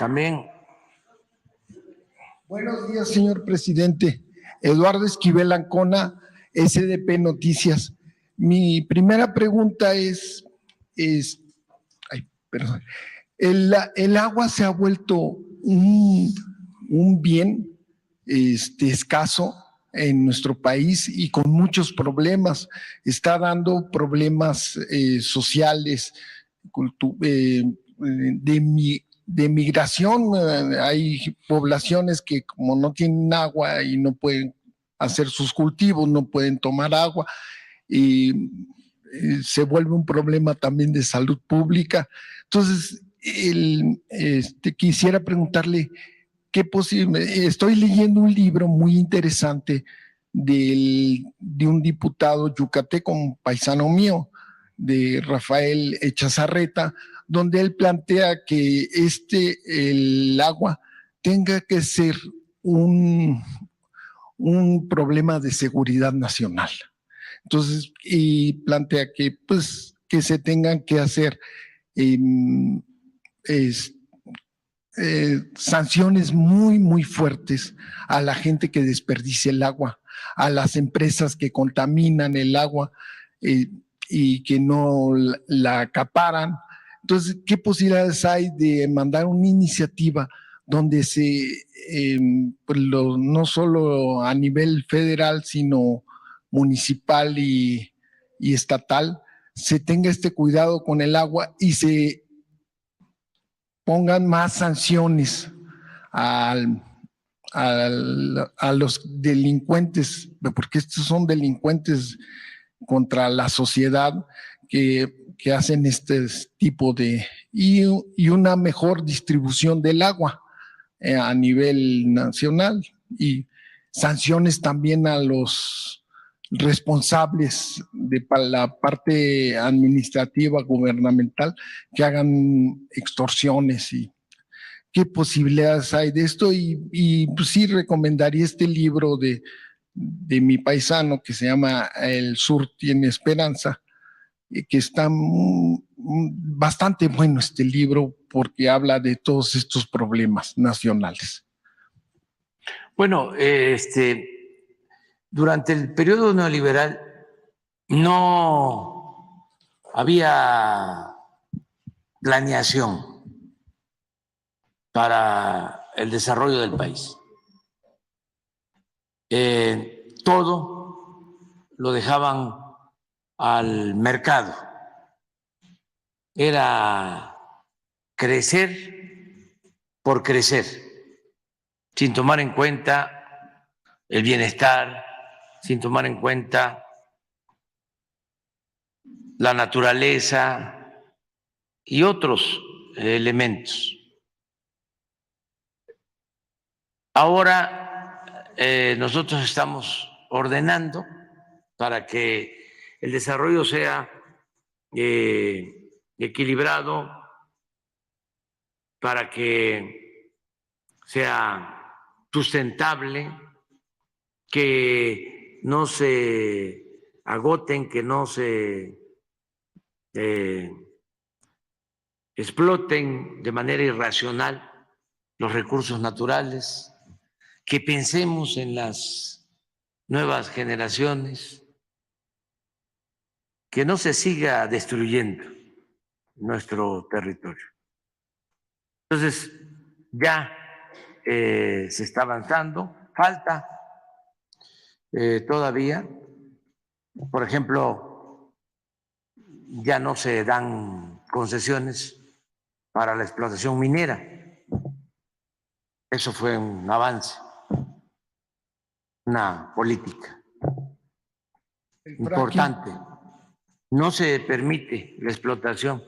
también. Buenos días, señor presidente. Eduardo Esquivel Ancona, SDP Noticias. Mi primera pregunta es perdón. El agua se ha vuelto un bien escaso en nuestro país y con muchos problemas. Está dando problemas sociales, de migración. Hay poblaciones que como no tienen agua y no pueden hacer sus cultivos, no pueden tomar agua, y se vuelve un problema también de salud pública. Entonces, quisiera preguntarle qué posible. Estoy leyendo un libro muy interesante de un diputado yucateco, un paisano mío, de Rafael Echazarreta, donde él plantea que el agua tenga que ser un problema de seguridad nacional. Entonces, y plantea que, pues, que se tengan que hacer sanciones muy, muy fuertes a la gente que desperdicia el agua, a las empresas que contaminan el agua y que no la acaparan. Entonces, ¿qué posibilidades hay de mandar una iniciativa donde no solo a nivel federal, sino municipal y estatal, se tenga este cuidado con el agua y se pongan más sanciones a los delincuentes, porque estos son delincuentes contra la sociedad que hacen este tipo y una mejor distribución del agua a nivel nacional, y sanciones también a los responsables de la parte administrativa gubernamental que hagan extorsiones. Y qué posibilidades hay de esto, y pues sí recomendaría este libro de mi paisano que se llama El Sur tiene esperanza, que está bastante bueno este libro porque habla de todos estos problemas nacionales. Bueno, durante el periodo neoliberal no había planeación para el desarrollo del país. Todo lo dejaban al mercado. Era crecer por crecer, sin tomar en cuenta el bienestar, sin tomar en cuenta la naturaleza y otros elementos. Ahora nosotros estamos ordenando para que el desarrollo sea equilibrado, para que sea sustentable, que no se agoten, que no se exploten de manera irracional los recursos naturales, que pensemos en las nuevas generaciones, que no se siga destruyendo nuestro territorio. Entonces, ya se está avanzando, falta todavía, por ejemplo, ya no se dan concesiones para la explotación minera. Eso fue un avance, una política importante. No se permite la explotación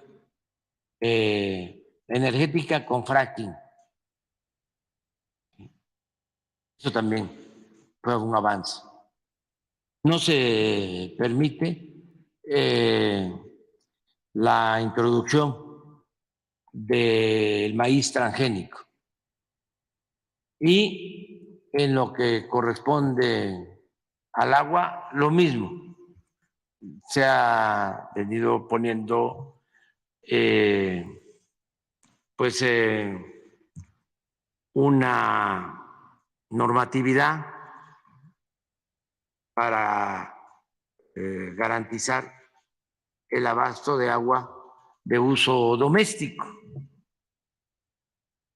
energética con fracking. Eso también fue un avance. No se permite la introducción del maíz transgénico. Y en lo que corresponde al agua, lo mismo. Se ha venido poniendo una normatividad para garantizar el abasto de agua de uso doméstico.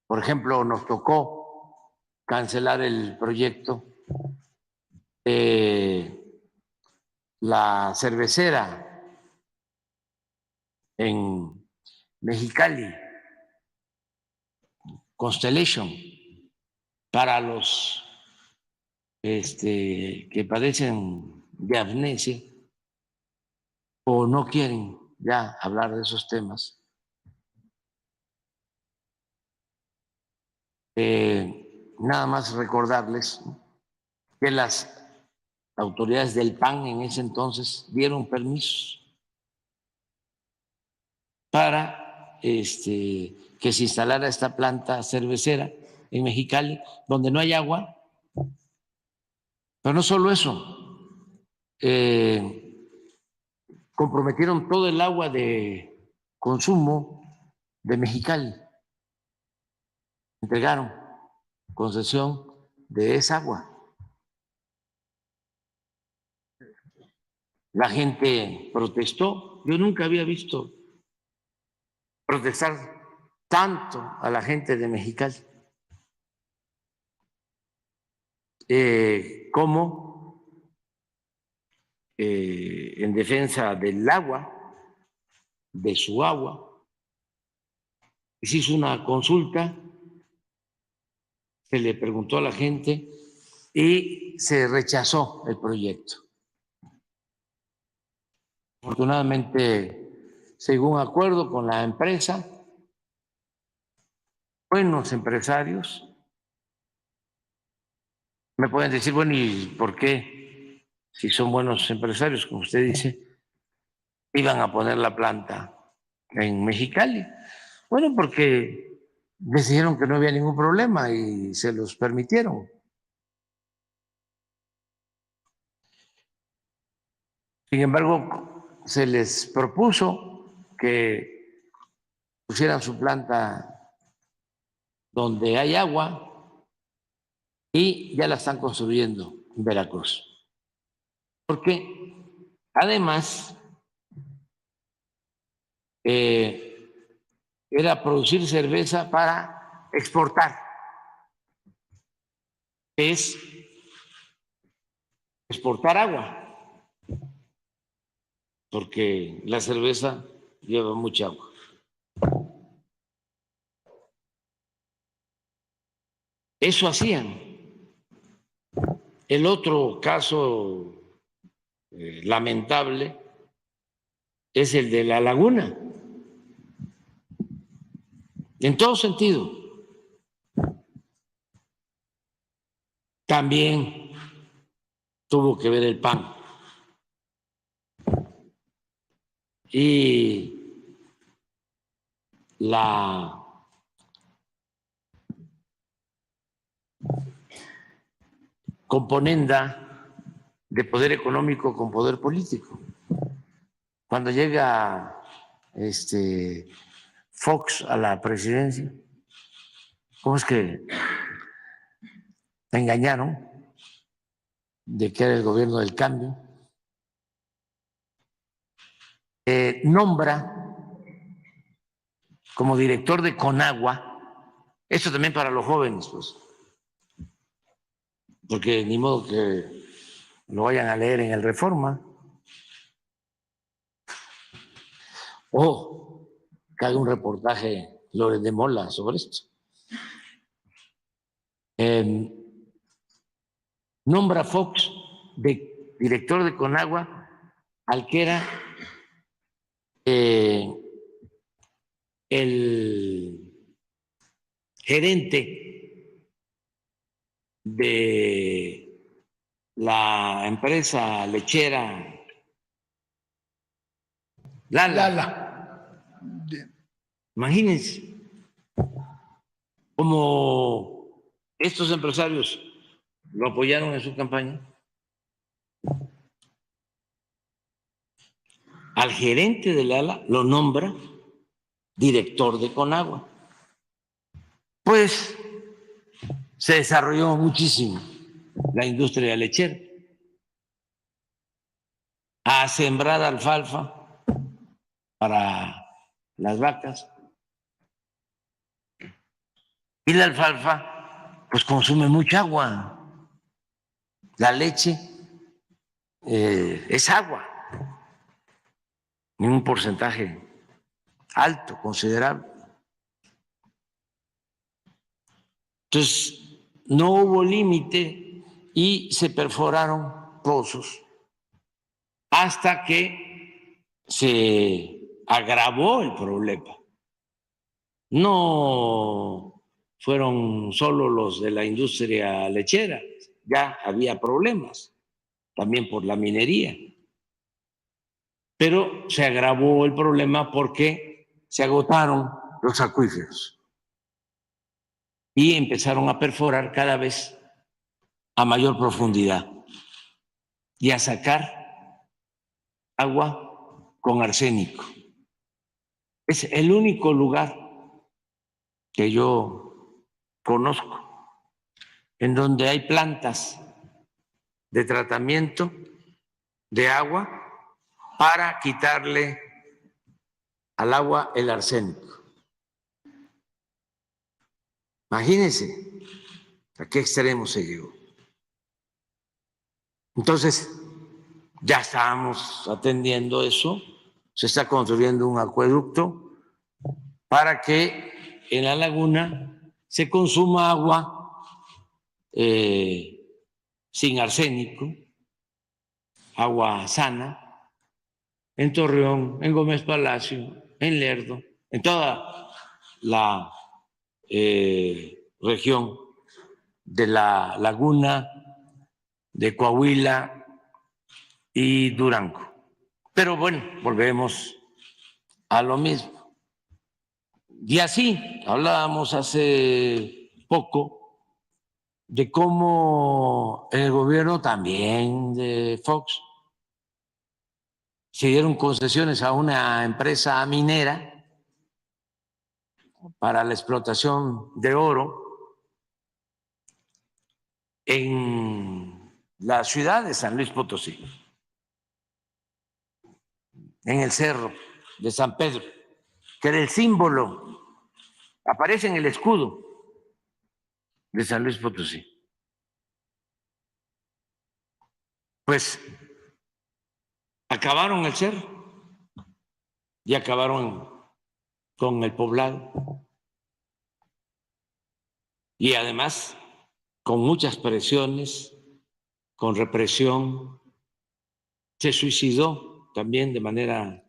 Por ejemplo, nos tocó cancelar el proyecto de la cervecera en Mexicali, Constellation, para los que padecen de amnesia o no quieren ya hablar de esos temas. Nada más recordarles que las autoridades del PAN en ese entonces dieron permisos para que se instalara esta planta cervecera en Mexicali, donde no hay agua. Pero no solo eso, comprometieron todo el agua de consumo de Mexicali, entregaron concesión de esa agua. La gente protestó. Yo nunca había visto protestar tanto a la gente de Mexicali como en defensa del agua, de su agua. Se hizo una consulta, se le preguntó a la gente y se rechazó el proyecto. Afortunadamente, según acuerdo con la empresa, buenos empresarios me pueden decir, bueno, ¿y por qué, si son buenos empresarios, como usted dice, iban a poner la planta en Mexicali? Bueno, porque decidieron que no había ningún problema y se los permitieron. Sin embargo, se les propuso que pusieran su planta donde hay agua y ya la están construyendo en Veracruz. Porque además era producir cerveza para exportar. Es exportar agua, porque la cerveza lleva mucha agua. Eso hacían. El otro caso lamentable es el de La Laguna. En todo sentido. También tuvo que ver el PAN. Y la componenda de poder económico con poder político. Cuando llega Fox a la presidencia, ¿cómo es que engañaron de que era el gobierno del cambio? Nombra como director de Conagua, esto también para los jóvenes, pues, porque ni modo que lo vayan a leer en el Reforma, o que haga un reportaje Loret de Mola sobre esto. Nombra Fox de director de Conagua al que era el gerente de la empresa lechera Lala. Imagínense cómo estos empresarios lo apoyaron en su campaña. Al gerente de Lala lo nombra director de Conagua. Pues se desarrolló muchísimo la industria lechera, a sembrar alfalfa para las vacas. Y la alfalfa, pues consume mucha agua. La leche es agua, en un porcentaje alto, considerable. Entonces, no hubo límite y se perforaron pozos hasta que se agravó el problema. No fueron solo los de la industria lechera, ya había problemas, también por la minería. Pero se agravó el problema porque se agotaron los acuíferos y empezaron a perforar cada vez a mayor profundidad y a sacar agua con arsénico. Es el único lugar que yo conozco en donde hay plantas de tratamiento de agua para quitarle al agua el arsénico. Imagínense a qué extremo se llegó. Entonces, ya estábamos atendiendo eso, se está construyendo un acueducto para que en la laguna se consuma agua sin arsénico, agua sana, en Torreón, en Gómez Palacio, en Lerdo, en toda la región de la laguna, de Coahuila y Durango. Pero bueno, volvemos a lo mismo. Y así, hablábamos hace poco de cómo en el gobierno también de Fox se dieron concesiones a una empresa minera para la explotación de oro en la ciudad de San Luis Potosí, en el cerro de San Pedro, que era el símbolo, aparece en el escudo de San Luis Potosí. Pues acabaron el cerro y acabaron con el poblado. Y además con muchas presiones, con represión, se suicidó también de manera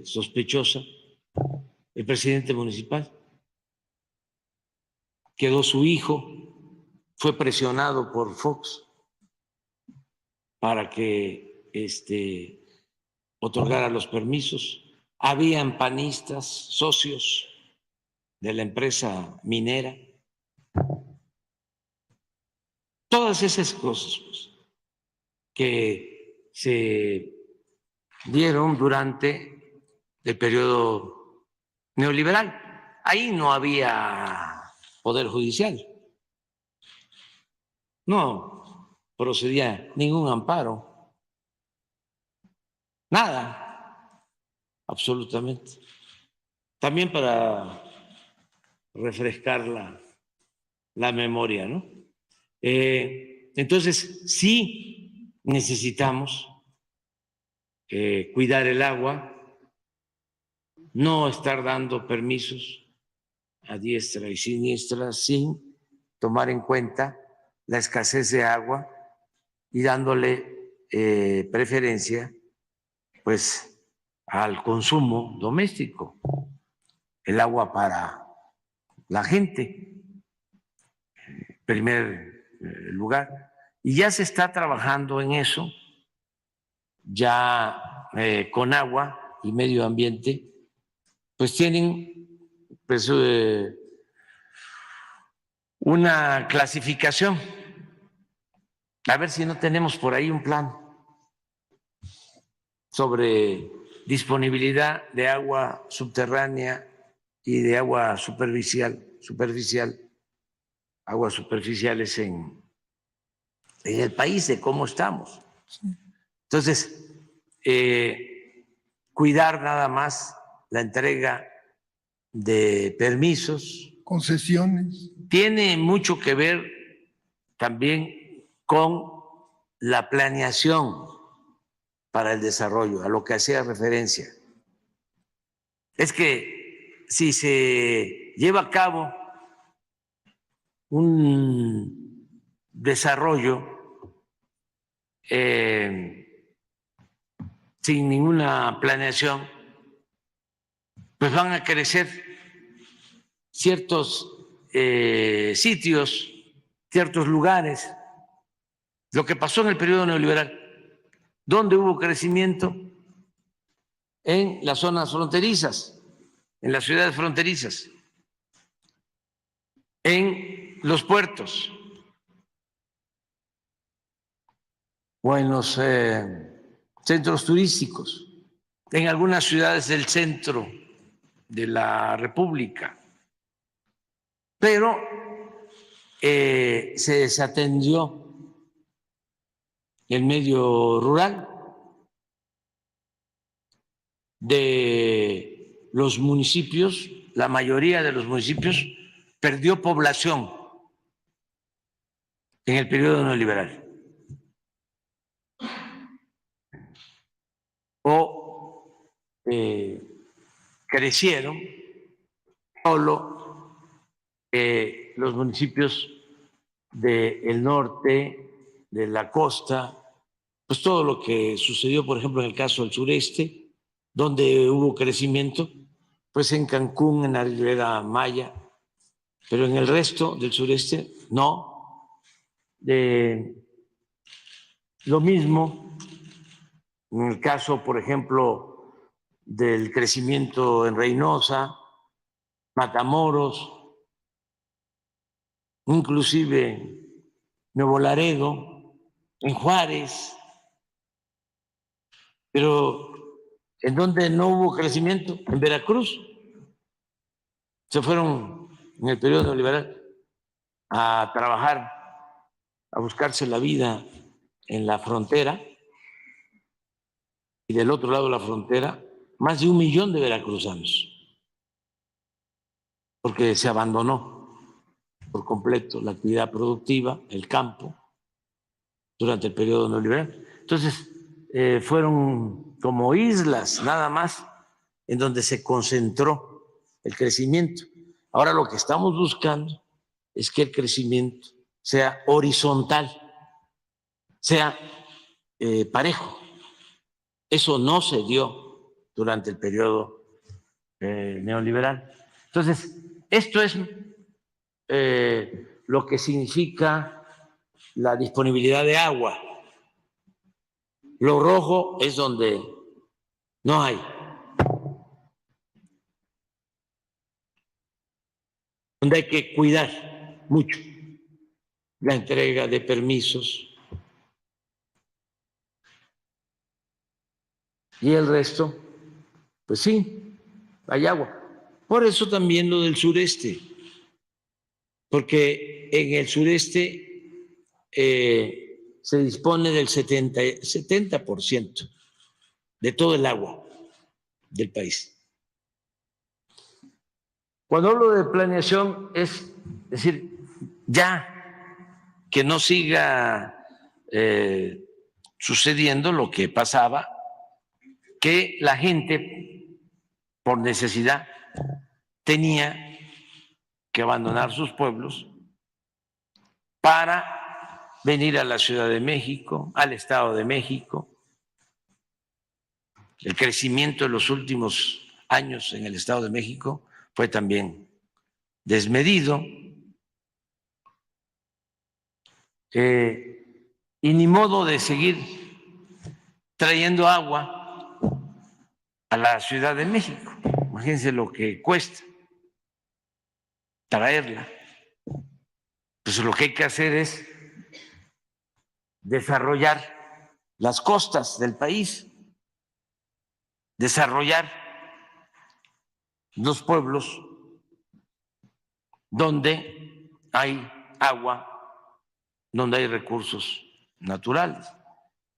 sospechosa el presidente municipal. Quedó su hijo, fue presionado por Fox para que otorgara los permisos. Habían panistas, socios de la empresa minera. Todas esas cosas pues, que se dieron durante el periodo neoliberal. Ahí no había poder judicial, no procedía ningún amparo, nada, absolutamente. También para refrescar la memoria, ¿no? Entonces, sí necesitamos cuidar el agua, no estar dando permisos a diestra y siniestra sin tomar en cuenta la escasez de agua y dándole preferencia pues al consumo doméstico, el agua para la gente, en primer lugar. Y ya se está trabajando en eso, ya con agua y medio ambiente, pues tienen pues, una clasificación. A ver si no tenemos por ahí un plan sobre disponibilidad de agua subterránea y de agua superficial aguas superficiales en el país, de cómo estamos. Entonces, cuidar nada más la entrega de permisos. Concesiones. Tiene mucho que ver también con la planeación para el desarrollo, a lo que hacía referencia. Es que si se lleva a cabo un desarrollo sin ninguna planeación, pues van a crecer ciertos sitios, ciertos lugares. Lo que pasó en el periodo neoliberal, donde hubo crecimiento en las zonas fronterizas, en las ciudades fronterizas, en los puertos o en los centros turísticos, en algunas ciudades del centro de la República. Pero se desatendió el medio rural de los municipios. La mayoría de los municipios perdió población en el periodo neoliberal. O crecieron solo los municipios del norte, de la costa, pues todo lo que sucedió, por ejemplo, en el caso del sureste, donde hubo crecimiento, pues en Cancún, en la Riviera Maya, pero en el resto del sureste no. Lo mismo en el caso, por ejemplo, del crecimiento en Reynosa, Matamoros, inclusive Nuevo Laredo, en Juárez, pero ¿en dónde no hubo crecimiento? En Veracruz. Se fueron en el periodo neoliberal a trabajar, a buscarse la vida en la frontera, y del otro lado de la frontera, más de 1 millón de veracruzanos, porque se abandonó por completo la actividad productiva, el campo, durante el periodo neoliberal. Entonces, fueron como islas nada más en donde se concentró el crecimiento. Ahora lo que estamos buscando es que el crecimiento sea horizontal, sea parejo. Eso no se dio durante el periodo neoliberal. Entonces, esto es lo que significa la disponibilidad de agua. Lo rojo es donde no hay. Donde hay que cuidar mucho la entrega de permisos. Y el resto, pues sí, hay agua. Por eso también lo del sureste, porque en el sureste se dispone del 70% de todo el agua del país. Cuando hablo de planeación es decir, ya que no siga sucediendo lo que pasaba, que la gente por necesidad tenía que abandonar sus pueblos para venir a la Ciudad de México, al Estado de México. El crecimiento en los últimos años en el Estado de México fue también desmedido. Y ni modo de seguir trayendo agua a la Ciudad de México. Imagínense lo que cuesta traerla. Pues lo que hay que hacer es desarrollar las costas del país, desarrollar los pueblos donde hay agua donde hay recursos naturales.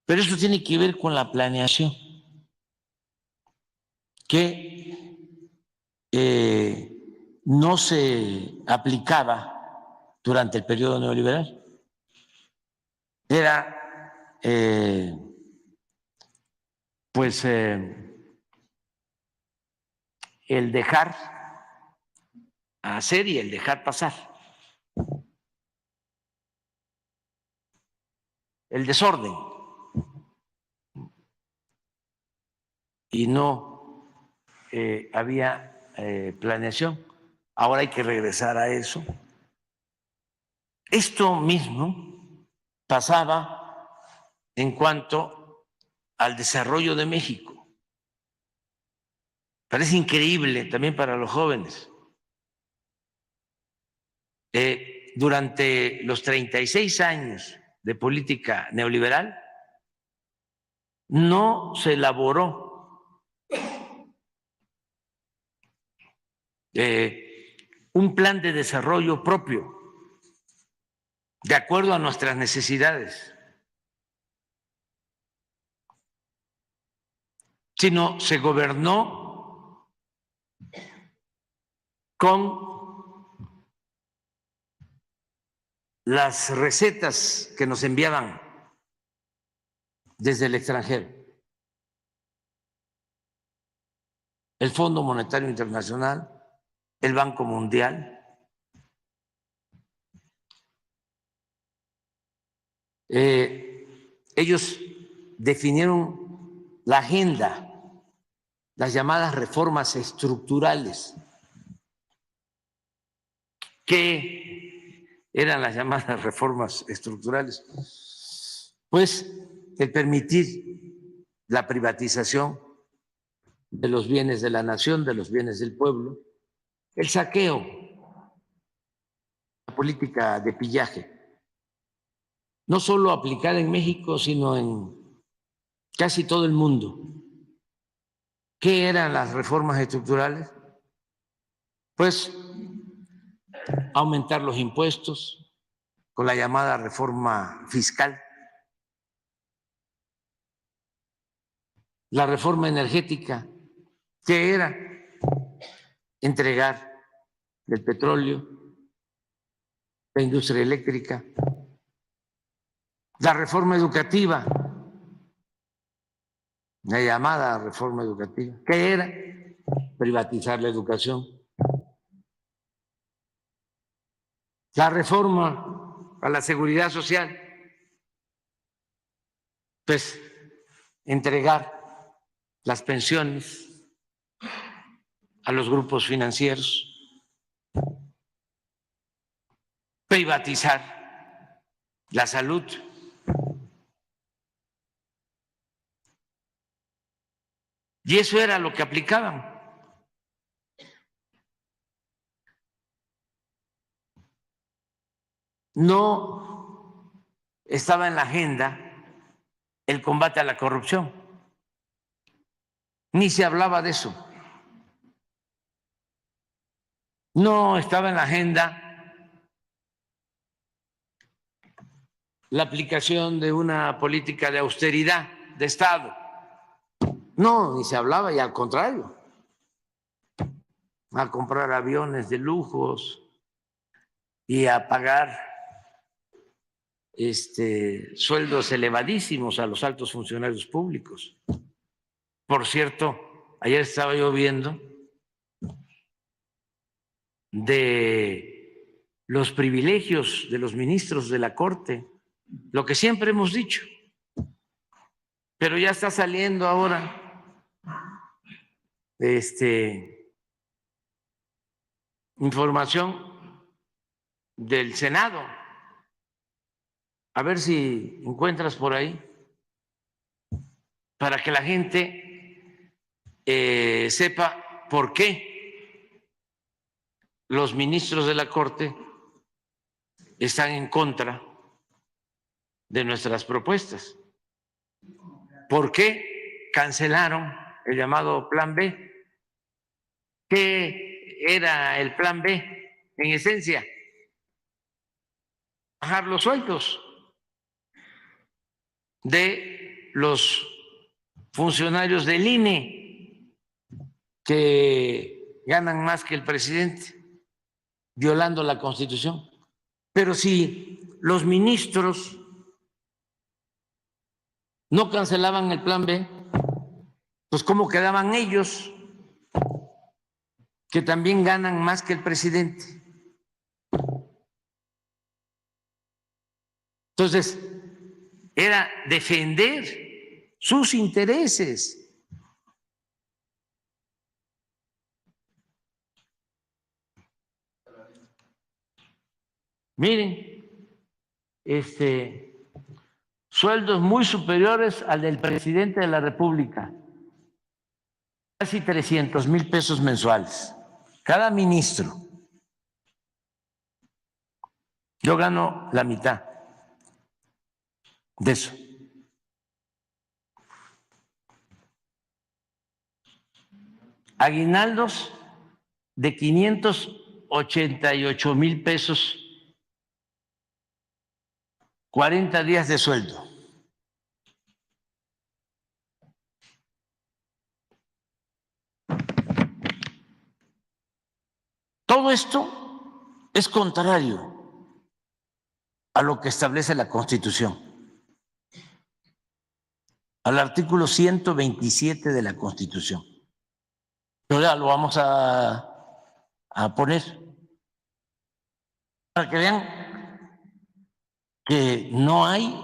Pero eso tiene que ver con la planeación, que no se aplicaba durante el periodo neoliberal. Era el dejar hacer y el dejar pasar. El desorden. Y no había planeación. Ahora hay que regresar a eso. Esto mismo pasaba en cuanto al desarrollo de México. Parece increíble también para los jóvenes. Durante los 36 años de política neoliberal, no se elaboró un plan de desarrollo propio, de acuerdo a nuestras necesidades, sino se gobernó con las recetas que nos enviaban desde el extranjero. El Fondo Monetario Internacional, el Banco Mundial, ellos definieron la agenda, las llamadas reformas estructurales. ¿Qué eran las llamadas reformas estructurales? Pues el permitir la privatización de los bienes de la nación, de los bienes del pueblo, el saqueo, la política de pillaje, no solo aplicada en México, sino en casi todo el mundo. ¿Qué eran las reformas estructurales? Pues aumentar los impuestos con la llamada reforma fiscal, la reforma energética, que era entregar el petróleo, la industria eléctrica, la reforma educativa, la llamada reforma educativa, que era privatizar la educación, la reforma a la seguridad social, pues entregar las pensiones a los grupos financieros, privatizar la salud. Y eso era lo que aplicaban. No estaba en la agenda el combate a la corrupción, ni se hablaba de eso. No estaba en la agenda la aplicación de una política de austeridad de Estado. No, ni se hablaba, y al contrario, a comprar aviones de lujos y a pagar sueldos elevadísimos a los altos funcionarios públicos. Por cierto, ayer estaba yo viendo de los privilegios de los ministros de la Corte, lo que siempre hemos dicho, pero ya está saliendo ahora información del Senado. A ver si encuentras por ahí, para que la gente sepa por qué los ministros de la Corte están en contra de nuestras propuestas. ¿Por qué cancelaron el llamado Plan B? ¿Qué era el Plan B en esencia? bajar los sueldos de los funcionarios del INE que ganan más que el presidente, violando la Constitución. Pero si los ministros no cancelaban el plan B, pues ¿cómo quedaban ellos, que también ganan más que el presidente? Entonces, era defender sus intereses. Miren, sueldos muy superiores al del presidente de la República, casi 300,000 pesos mensuales, cada ministro. Yo gano la mitad de eso. Aguinaldos de 588,000 pesos, 40 días de sueldo. Todo esto es contrario a lo que establece la Constitución, al artículo 127 de la Constitución. Pero ya lo vamos a poner para que vean que no hay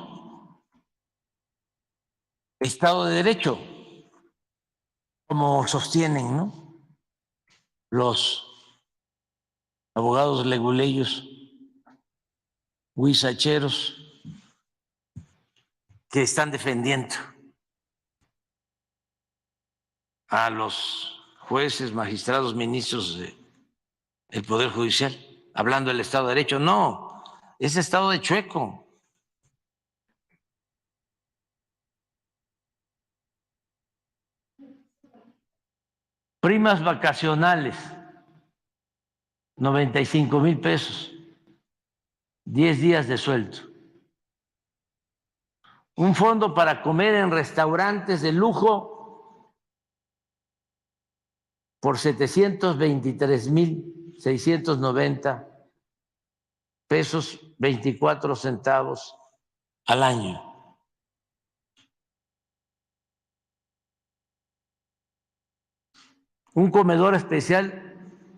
Estado de Derecho, como sostienen, ¿no?, los abogados leguleyos, huizacheros, que están defendiendo a los jueces, magistrados, ministros del Poder Judicial, hablando del Estado de Derecho. No, es Estado de chueco. Primas vacacionales, 95,000 pesos, 10 días de sueldo. Un fondo para comer en restaurantes de lujo por 723,690 pesos, 24 centavos al año. Un comedor especial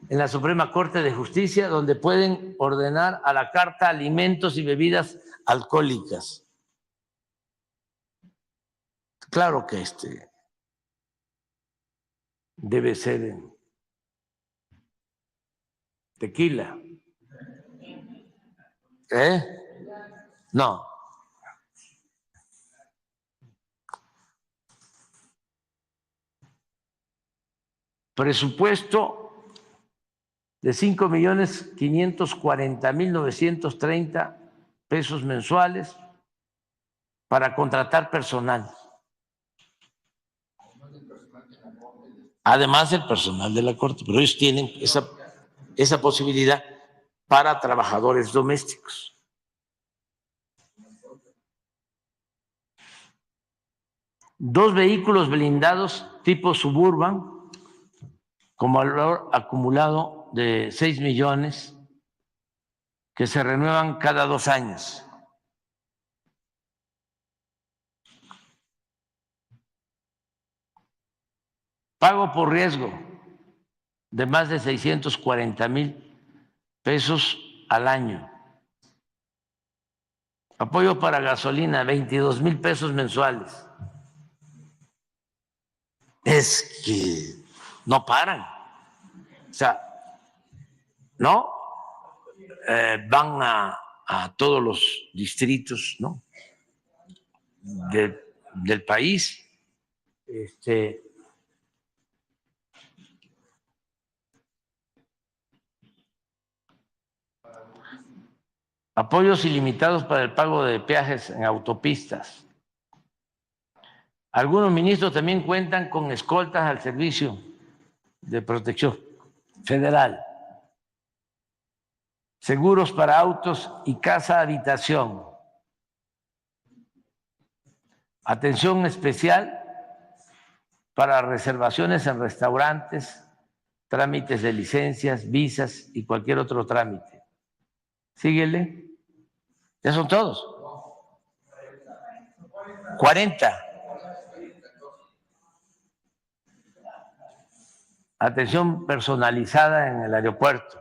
en la Suprema Corte de Justicia donde pueden ordenar a la carta alimentos y bebidas alcohólicas. Claro que debe ser en tequila. No. Presupuesto de 5,540,930 pesos mensuales para contratar personal. Además del personal de la Corte, pero ellos tienen esa posibilidad para trabajadores domésticos. Dos vehículos blindados tipo Suburban, con valor acumulado de 6 millones, que se renuevan cada 2 años. Pago por riesgo de más de 640,000 pesos al año. Apoyo para gasolina, 22,000 pesos mensuales. Es que no paran. O sea, ¿no? Van a todos los distritos, ¿no?, del país. Apoyos ilimitados para el pago de peajes en autopistas. Algunos ministros también cuentan con escoltas al servicio de protección federal. seguros para autos y casa habitación, atención especial para reservaciones en restaurantes, trámites de licencias, visas y cualquier otro trámite. Síguele. Ya son todos. 40. Atención personalizada en el aeropuerto.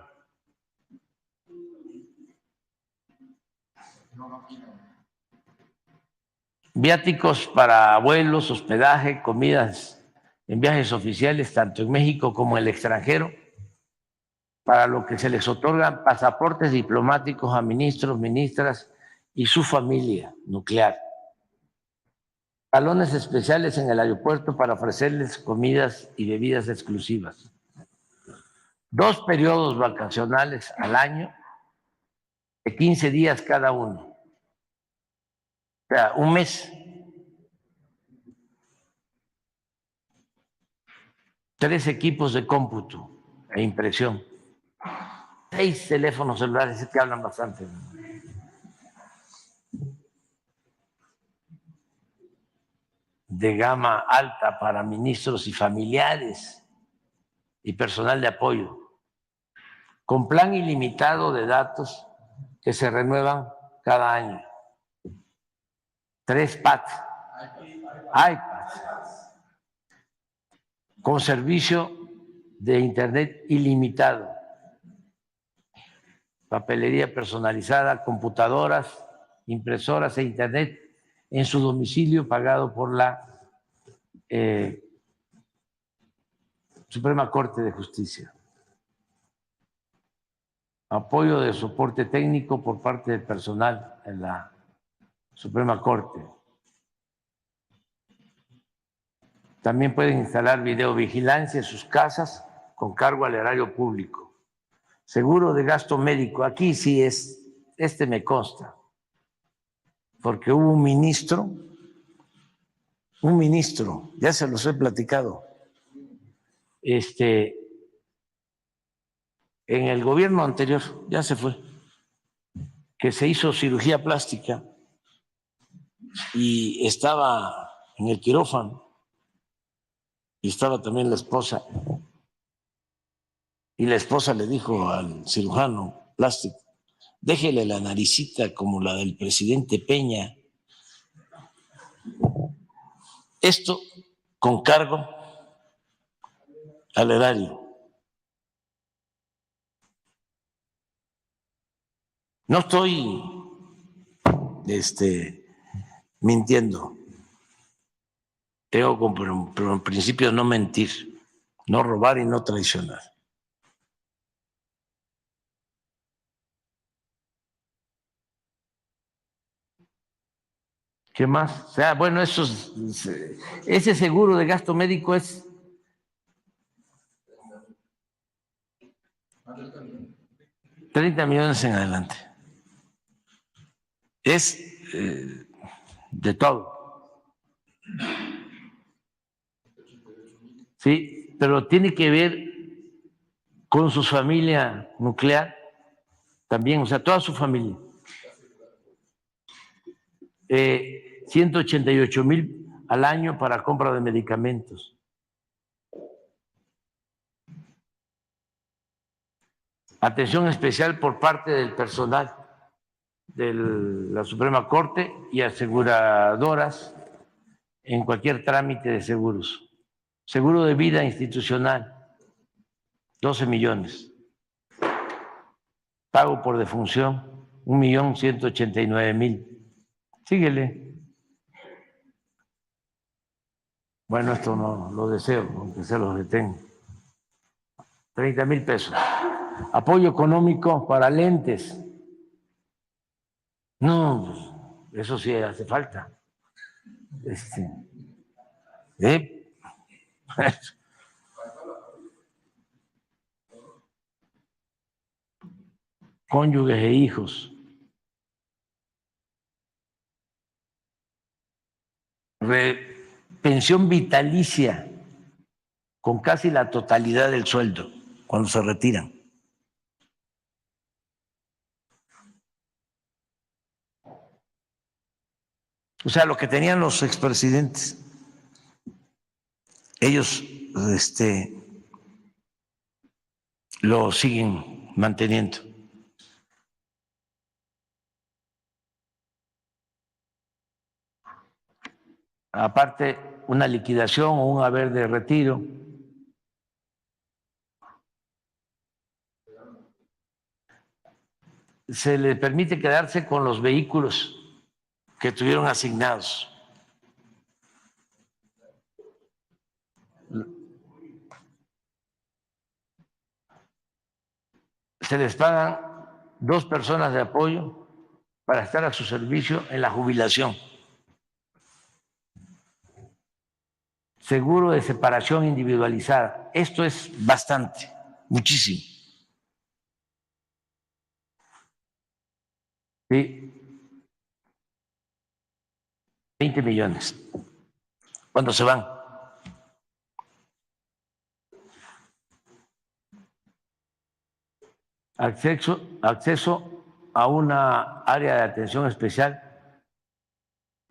Viáticos para vuelos, hospedaje, comidas en viajes oficiales, tanto en México como en el extranjero, para lo que se les otorgan pasaportes diplomáticos a ministros, ministras y su familia nuclear. Salones especiales en el aeropuerto para ofrecerles comidas y bebidas exclusivas. 2 periodos vacacionales al año de 15 días cada uno. O sea, un mes. 3 equipos de cómputo e impresión. 6 teléfonos celulares que hablan bastante. De gama alta para ministros y familiares y personal de apoyo, con plan ilimitado de datos que se renuevan cada año. 3 iPads, con servicio de internet ilimitado, papelería personalizada, computadoras, impresoras e internet en su domicilio pagado por la Suprema Corte de Justicia. Apoyo de soporte técnico por parte del personal en la Suprema Corte. También pueden instalar videovigilancia en sus casas con cargo al erario público. Seguro de gasto médico, aquí sí es, me consta, porque hubo un ministro, ya se los he platicado, en el gobierno anterior, ya se fue, que se hizo cirugía plástica y estaba en el quirófano y estaba también la esposa. Y la esposa le dijo al cirujano plástico, déjele la naricita como la del presidente Peña. Esto con cargo al erario. No estoy mintiendo. Tengo como principio no mentir, no robar y no traicionar. ¿Qué más? O sea, bueno, ese seguro de gasto médico es 30 millones en adelante. Es de todo. Sí, pero tiene que ver con su familia nuclear también, o sea, toda su familia. 188,000 al año para compra de medicamentos. Atención especial por parte del personal de la Suprema Corte y aseguradoras en cualquier trámite de seguros. Seguro de vida institucional, 12 millones. Pago por defunción, 1,189,000. Síguele. Bueno, esto no lo deseo, aunque se los detengo. 30,000 pesos. Apoyo económico para lentes. No, eso sí hace falta. Cónyuges e hijos. Pensión vitalicia con casi la totalidad del sueldo cuando se retiran. O sea, lo que tenían los expresidentes, ellos lo siguen manteniendo. Aparte, una liquidación o un haber de retiro. Se le permite quedarse con los vehículos que tuvieron asignados. Se les pagan 2 personas de apoyo para estar a su servicio en la jubilación. Seguro de separación individualizada. Esto es bastante, muchísimo. Sí. 20 millones. Cuando se van. Acceso a una área de atención especial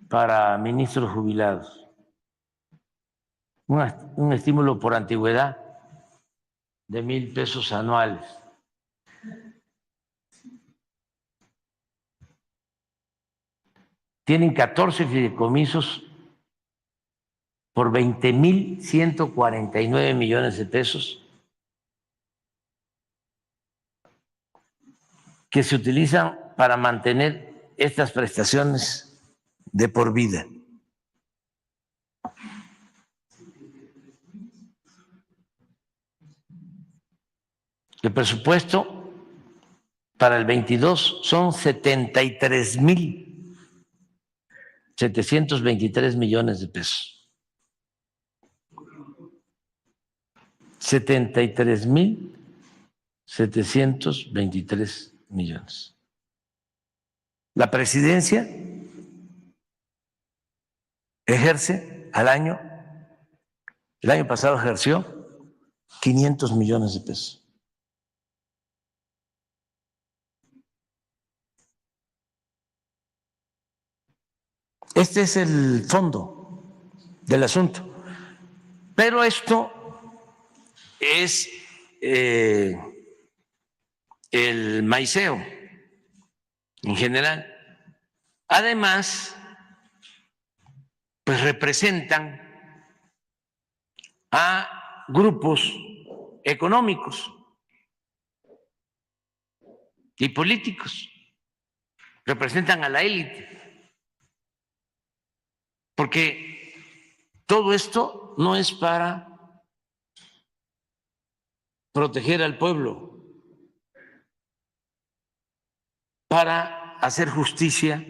para ministros jubilados. Un estímulo por antigüedad de 1,000 pesos anuales. Tienen 14 fideicomisos por 20,149 millones de pesos que se utilizan para mantener estas prestaciones de por vida. El presupuesto para el 22 son 73,723 millones de pesos. 73,723 millones. La presidencia ejerce al año, el año pasado ejerció 500 millones de pesos. Este es el fondo del asunto. Pero esto es el maiceo en general. Además, pues representan a grupos económicos y políticos, representan a la élite, porque todo esto no es para proteger al pueblo, para hacer justicia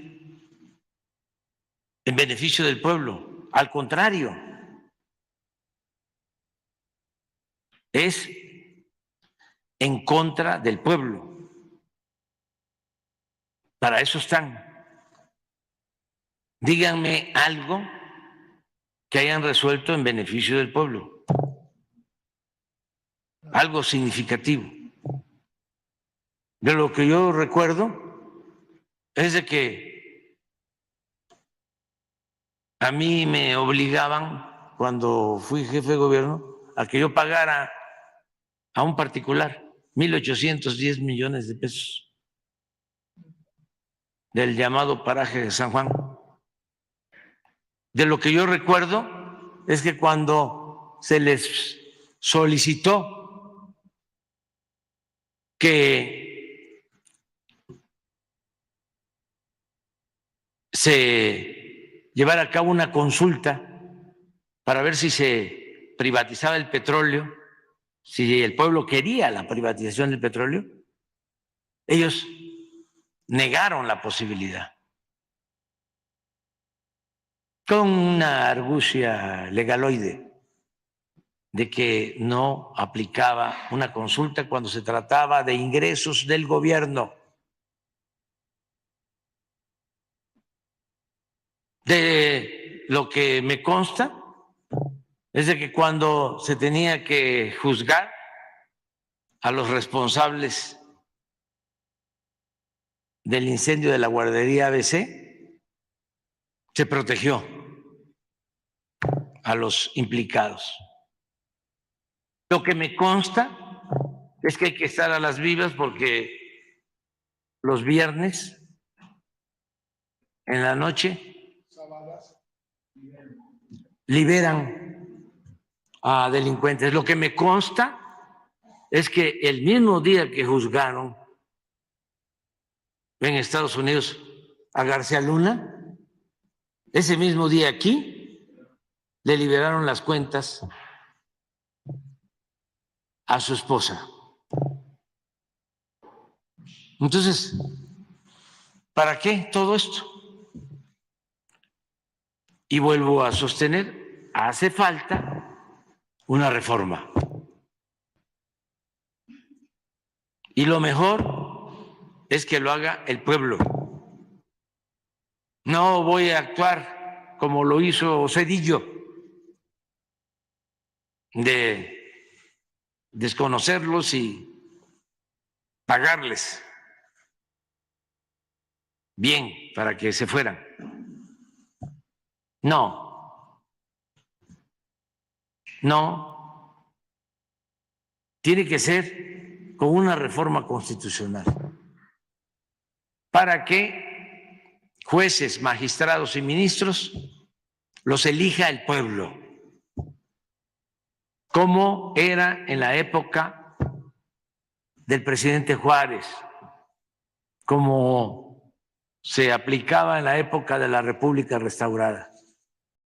en beneficio del pueblo. Al contrario, es en contra del pueblo. Para eso están. Díganme algo que hayan resuelto en beneficio del pueblo. Algo significativo. De lo que yo recuerdo es de que a mí me obligaban, cuando fui jefe de gobierno, a que yo pagara a un particular 1,810 millones de pesos del llamado paraje de San Juan. De lo que yo recuerdo es que cuando se les solicitó que se llevara a cabo una consulta para ver si se privatizaba el petróleo, si el pueblo quería la privatización del petróleo, ellos negaron la posibilidad con una argucia legaloide de que no aplicaba una consulta cuando se trataba de ingresos del gobierno. De lo que me consta es de que cuando se tenía que juzgar a los responsables del incendio de la guardería ABC, se protegió a los implicados. Lo que me consta es que hay que estar a las vivas porque los viernes en la noche liberan a delincuentes. Lo que me consta es que el mismo día que juzgaron en Estados Unidos a García Luna, ese mismo día aquí le liberaron las cuentas a su esposa. Entonces, ¿para qué todo esto? Y vuelvo a sostener, hace falta una reforma. Y lo mejor es que lo haga el pueblo. No voy a actuar como lo hizo Zedillo, de desconocerlos y pagarles bien para que se fueran. No, tiene que ser con una reforma constitucional para que jueces, magistrados y ministros los elija el pueblo, como era en la época del presidente Juárez, como se aplicaba en la época de la República restaurada.